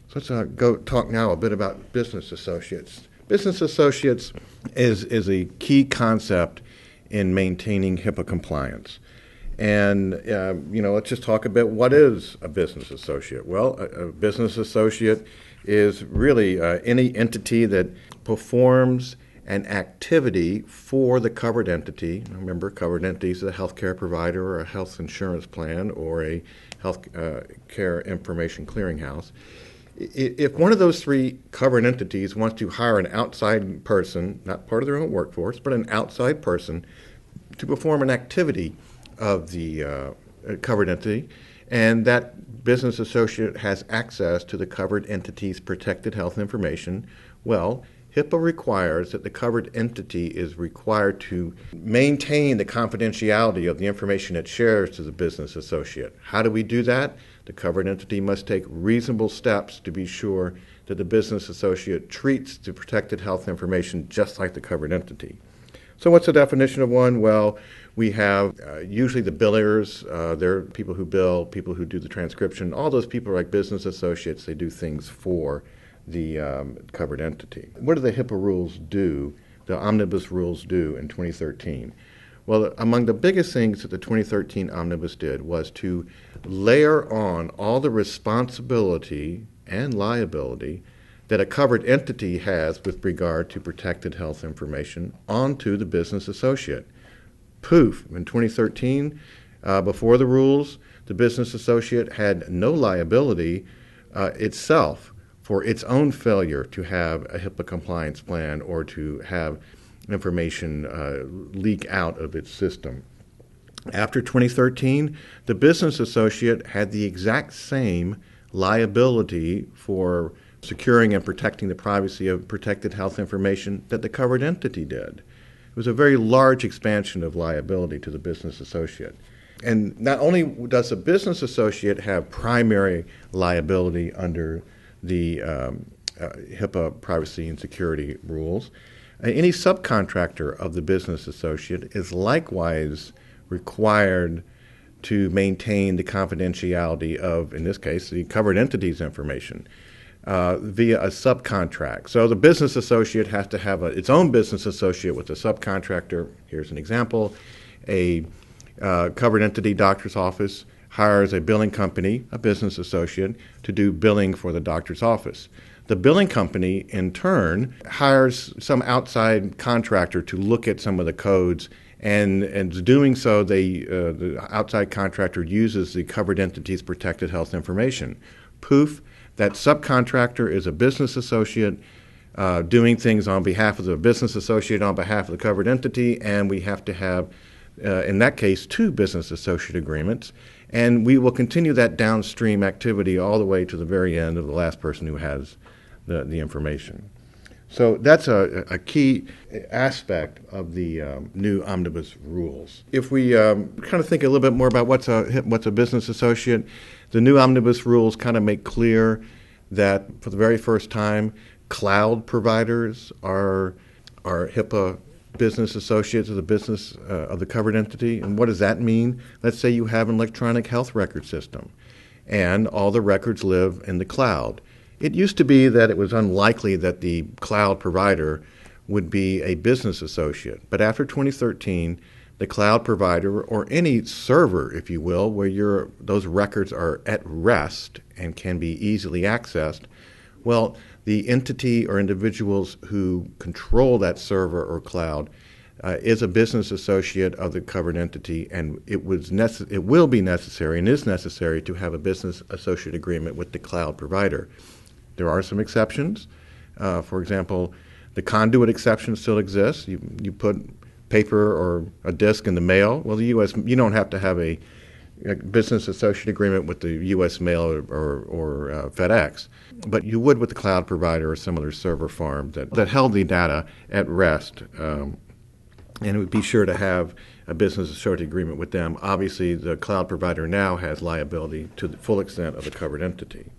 So let's go talk now a bit about business associates. Business associates is a key concept in maintaining HIPAA compliance. And, let's just talk about what is a business associate. Well, a business associate is really any entity that performs an activity for the covered entity. Remember, covered entity is a healthcare provider or a health insurance plan or a health care information clearinghouse. If one of those three covered entities wants to hire an outside person, not part of their own workforce, but an outside person to perform an activity of the covered entity, and that business associate has access to the covered entity's protected health information, well, HIPAA requires that the covered entity is required to maintain the confidentiality of the information it shares to the business associate. How do we do that? The covered entity must take reasonable steps to be sure that the business associate treats the protected health information just like the covered entity. So what's the definition of one? Well, we have usually the billers, they're people who bill, people who do the transcription. All those people are like business associates. They do things for the covered entity. What do the HIPAA rules do, the omnibus rules do in 2013? Well, among the biggest things that the 2013 omnibus did was to layer on all the responsibility and liability that a covered entity has with regard to protected health information onto the business associate. Poof, in 2013, before the rules, the business associate had no liability itself for its own failure to have a HIPAA compliance plan or to have information leak out of its system. After 2013, the business associate had the exact same liability for securing and protecting the privacy of protected health information that the covered entity did. It was a very large expansion of liability to the business associate. And not only does the business associate have primary liability under the HIPAA privacy and security rules, any subcontractor of the business associate is likewise required to maintain the confidentiality of, in this case, the covered entity's information via a subcontract. So the business associate has to have its own business associate with a subcontractor. Here's an example. A covered entity doctor's office hires a billing company, a business associate, to do billing for the doctor's office. The billing company, in turn, hires some outside contractor to look at some of the codes, and doing so, the outside contractor uses the covered entity's protected health information. Poof, that subcontractor is a business associate doing things on behalf of the business associate on behalf of the covered entity, and we have to have, in that case, two business associate agreements. And we will continue that downstream activity all the way to the very end of the last person who has the information. So that's a key aspect of the new omnibus rules. If we kind of think a little bit more about what's a business associate, the new omnibus rules kind of make clear that for the very first time, cloud providers are HIPAA business associates of the business of the covered entity. And what does that mean? Let's say you have an electronic health record system, and all the records live in the cloud. It used to be that it was unlikely that the cloud provider would be a business associate. But after 2013, the cloud provider, or any server, if you will, where those records are at rest and can be easily accessed, well, the entity or individuals who control that server or cloud is a business associate of the covered entity, and it will be necessary and is necessary to have a business associate agreement with the cloud provider. There are some exceptions. For example, the conduit exception still exists. You put paper or a disk in the mail. Well, you don't have to have a business associate agreement with the U.S. Mail or FedEx, but you would with the cloud provider or some other server farm that held the data at rest, and it would be sure to have a business associate agreement with them. Obviously, the cloud provider now has liability to the full extent of the covered entity.